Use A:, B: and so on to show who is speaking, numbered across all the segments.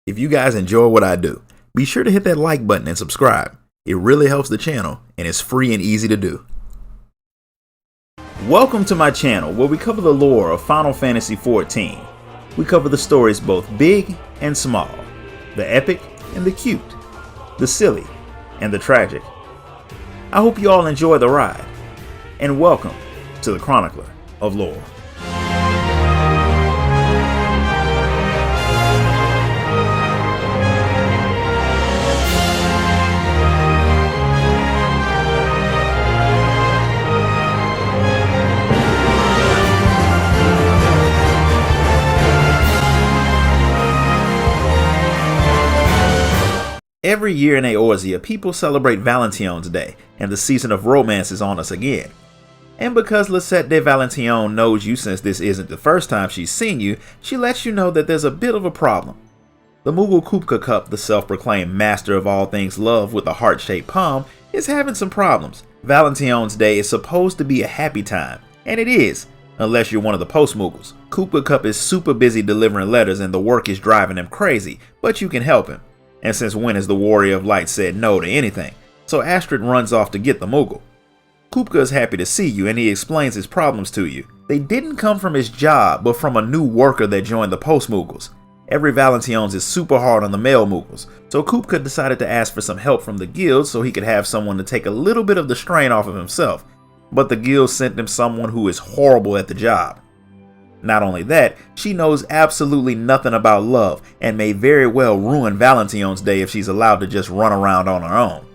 A: If you guys enjoy what I do, be sure to hit that like button and subscribe. It really helps the channel and it's free and easy to do. Welcome to my channel where we cover the lore of Final Fantasy XIV. We cover the stories both big and small, the epic and the cute, the silly and the tragic. I hope you all enjoy the ride, and welcome to the Chronicler of Lore. Every year in Eorzea, people celebrate Valentione's Day, and the season of romance is on us again. And because Lisette de Valentione knows you since this isn't the first time she's seen you, she lets you know that there's a bit of a problem. The Mughal Kupka Cup, the self-proclaimed master of all things love with a heart-shaped palm, is having some problems. Valentione's Day is supposed to be a happy time, and it is, unless you're one of the post-Mughals. Kupka Cup is super busy delivering letters and the work is driving him crazy, but you can help him. And since when has the Warrior of Light said no to anything? So Astrid runs off to get the Mughal. Kupka is happy to see you and he explains his problems to you. They didn't come from his job, but from a new worker that joined the post-Mughals. Every Valentione's is super hard on the male Mughals, so Kupka decided to ask for some help from the guild so he could have someone to take a little bit of the strain off of himself. But the guild sent him someone who is horrible at the job. Not only that, she knows absolutely nothing about love and may very well ruin Valentione's Day if she's allowed to just run around on her own.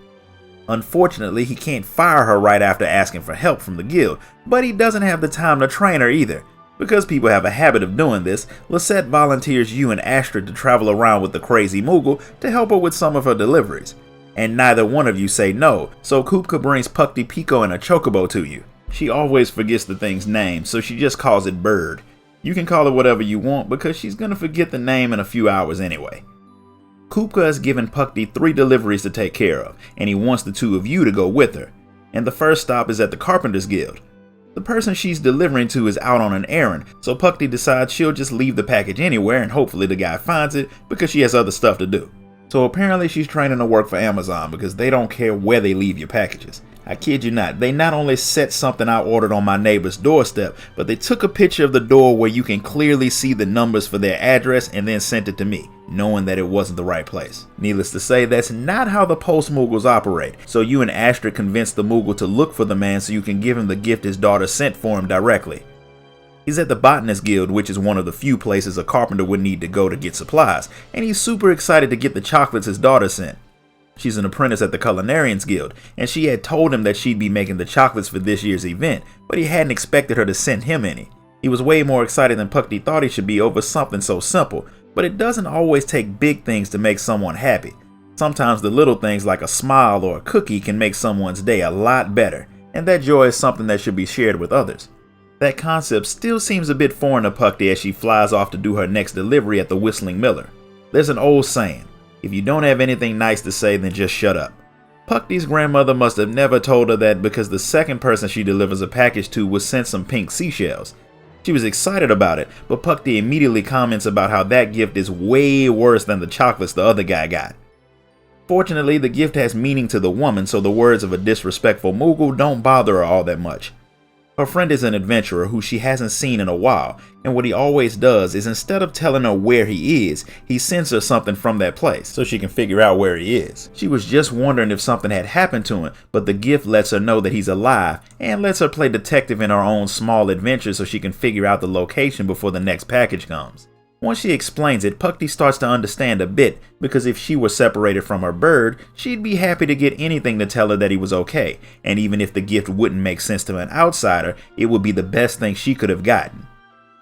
A: Unfortunately, he can't fire her right after asking for help from the guild, but he doesn't have the time to train her either. Because people have a habit of doing this, Lisette volunteers you and Astrid to travel around with the crazy Mughal to help her with some of her deliveries. And neither one of you say no, so Kupka brings Pukti Pico and a chocobo to you. She always forgets the thing's name, so she just calls it Bird. You can call her whatever you want because she's gonna forget the name in a few hours anyway. Kupka has given Pukti 3 deliveries to take care of, and he wants the 2 of you to go with her. And the first stop is at the Carpenter's Guild. The person she's delivering to is out on an errand, so Pukti decides she'll just leave the package anywhere and hopefully the guy finds it because she has other stuff to do. So apparently she's training to work for Amazon because they don't care where they leave your packages. I kid you not, they not only set something I ordered on my neighbor's doorstep, but they took a picture of the door where you can clearly see the numbers for their address and then sent it to me, knowing that it wasn't the right place. Needless to say, that's not how the post-Mughals operate, so you and Astrid convinced the Mughal to look for the man so you can give him the gift his daughter sent for him directly. He's at the Botanist Guild, which is one of the few places a carpenter would need to go to get supplies, and he's super excited to get the chocolates his daughter sent. She's an apprentice at the Culinarians Guild, and she had told him that she'd be making the chocolates for this year's event, but he hadn't expected her to send him any. He was way more excited than Pukti thought he should be over something so simple, but it doesn't always take big things to make someone happy. Sometimes the little things like a smile or a cookie can make someone's day a lot better, and that joy is something that should be shared with others. That concept still seems a bit foreign to Pukti as she flies off to do her next delivery at the Whistling Miller. There's an old saying, if you don't have anything nice to say, then just shut up. Pukti's grandmother must have never told her that because the second person she delivers a package to was sent some pink seashells. She was excited about it, but Pukti immediately comments about how that gift is way worse than the chocolates the other guy got. Fortunately, the gift has meaning to the woman, so the words of a disrespectful Mughal don't bother her all that much. Her friend is an adventurer who she hasn't seen in a while, and what he always does is instead of telling her where he is, he sends her something from that place so she can figure out where he is. She was just wondering if something had happened to him, but the gift lets her know that he's alive and lets her play detective in her own small adventure so she can figure out the location before the next package comes. Once she explains it, Pukti starts to understand a bit, because if she were separated from her bird, she'd be happy to get anything to tell her that he was okay, and even if the gift wouldn't make sense to an outsider, it would be the best thing she could have gotten.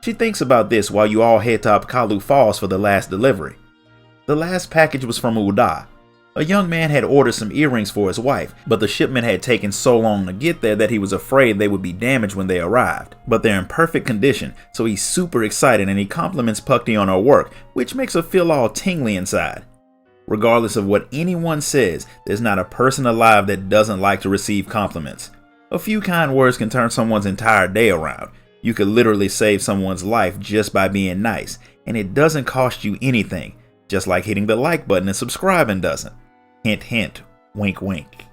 A: She thinks about this while you all head to Apkalu Falls for the last delivery. The last package was from Uda. A young man had ordered some earrings for his wife, but the shipment had taken so long to get there that he was afraid they would be damaged when they arrived. But they're in perfect condition, so he's super excited and he compliments Pukti on her work, which makes her feel all tingly inside. Regardless of what anyone says, there's not a person alive that doesn't like to receive compliments. A few kind words can turn someone's entire day around. You could literally save someone's life just by being nice, and it doesn't cost you anything. just like hitting the like button and subscribing doesn't. Hint hint, wink wink.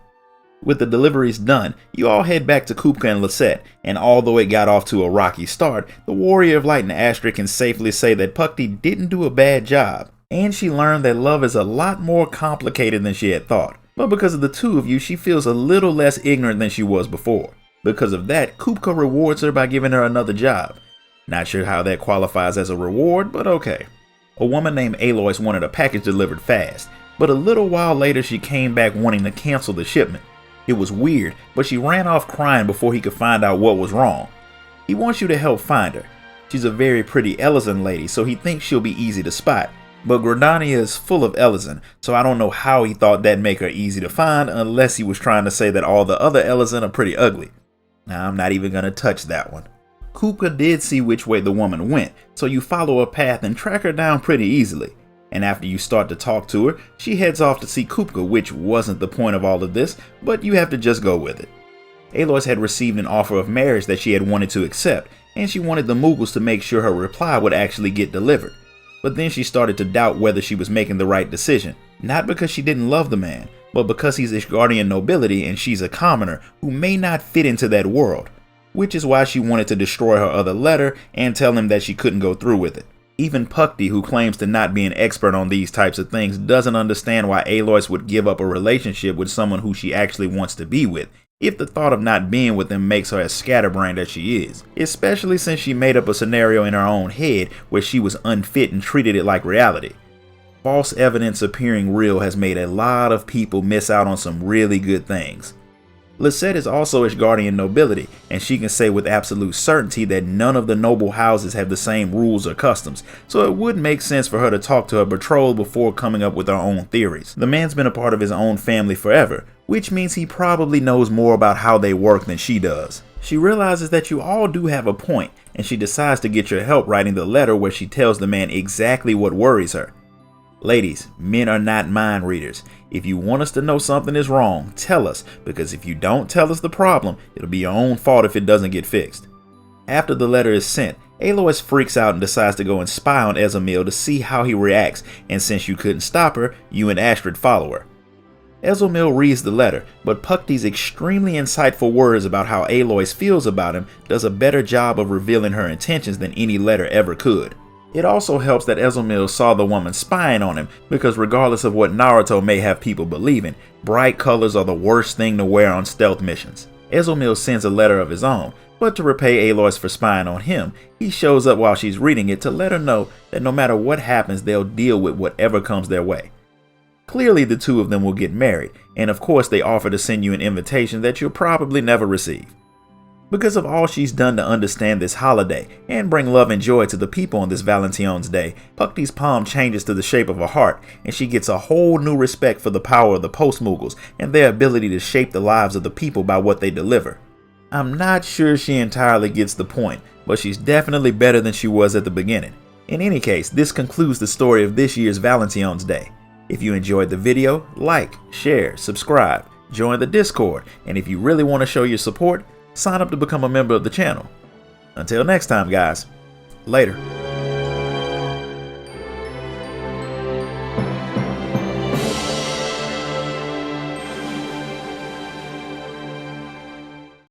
A: With the deliveries done, you all head back to Kupka and Lisette, and although it got off to a rocky start, the Warrior of Light and Astra can safely say that Pukti didn't do a bad job, and she learned that love is a lot more complicated than she had thought. But because of the two of you, she feels a little less ignorant than she was before. Because of that, Kupka rewards her by giving her another job. Not sure how that qualifies as a reward, but okay. A woman named Alois wanted a package delivered fast, but a little while later she came back wanting to cancel the shipment. It was weird, but she ran off crying before he could find out what was wrong. He wants you to help find her. She's a very pretty Ellison lady, so he thinks she'll be easy to spot. But Gridania is full of Ellison, so I don't know how he thought that'd make her easy to find unless he was trying to say that all the other Ellison are pretty ugly. Now, I'm not even going to touch that one. Kupka did see which way the woman went, so you follow a path and track her down pretty easily. And after you start to talk to her, she heads off to see Kupka, which wasn't the point of all of this, but you have to just go with it. Alois had received an offer of marriage that she had wanted to accept, and she wanted the Mughals to make sure her reply would actually get delivered. But then she started to doubt whether she was making the right decision, not because she didn't love the man, but because he's Ishgardian nobility and she's a commoner who may not fit into that world, which is why she wanted to destroy her other letter and tell him that she couldn't go through with it. Even Pukti, who claims to not be an expert on these types of things, doesn't understand why Alois would give up a relationship with someone who she actually wants to be with, if the thought of not being with him makes her as scatterbrained as she is, especially since she made up a scenario in her own head where she was unfit and treated it like reality. False evidence appearing real has made a lot of people miss out on some really good things. Lisette is also Ishgardian nobility, and she can say with absolute certainty that none of the noble houses have the same rules or customs, so it would make sense for her to talk to her betrothed before coming up with her own theories. The man's been a part of his own family forever, which means he probably knows more about how they work than she does. She realizes that you all do have a point, and she decides to get your help writing the letter where she tells the man exactly what worries her. Ladies, men are not mind readers. If you want us to know something is wrong, tell us, because if you don't tell us the problem, it'll be your own fault if it doesn't get fixed. After the letter is sent, Alois freaks out and decides to go and spy on Ezemil to see how he reacts, and since you couldn't stop her, you and Astrid follow her. Ezemil reads the letter, but Pukti's extremely insightful words about how Alois feels about him does a better job of revealing her intentions than any letter ever could. It also helps that Ezemil saw the woman spying on him, because regardless of what Naruto may have people believing, bright colors are the worst thing to wear on stealth missions. Ezemil sends a letter of his own, but to repay Alois for spying on him, he shows up while she's reading it to let her know that no matter what happens, they'll deal with whatever comes their way. Clearly the two of them will get married, and of course they offer to send you an invitation that you'll probably never receive. Because of all she's done to understand this holiday and bring love and joy to the people on this Valentione's Day, Pukti's palm changes to the shape of a heart, and she gets a whole new respect for the power of the post-Mughals and their ability to shape the lives of the people by what they deliver. I'm not sure she entirely gets the point, but she's definitely better than she was at the beginning. In any case, this concludes the story of this year's Valentione's Day. If you enjoyed the video, like, share, subscribe, join the Discord, and if you really want to show your support, sign up to become a member of the channel. Until next time, guys. Later.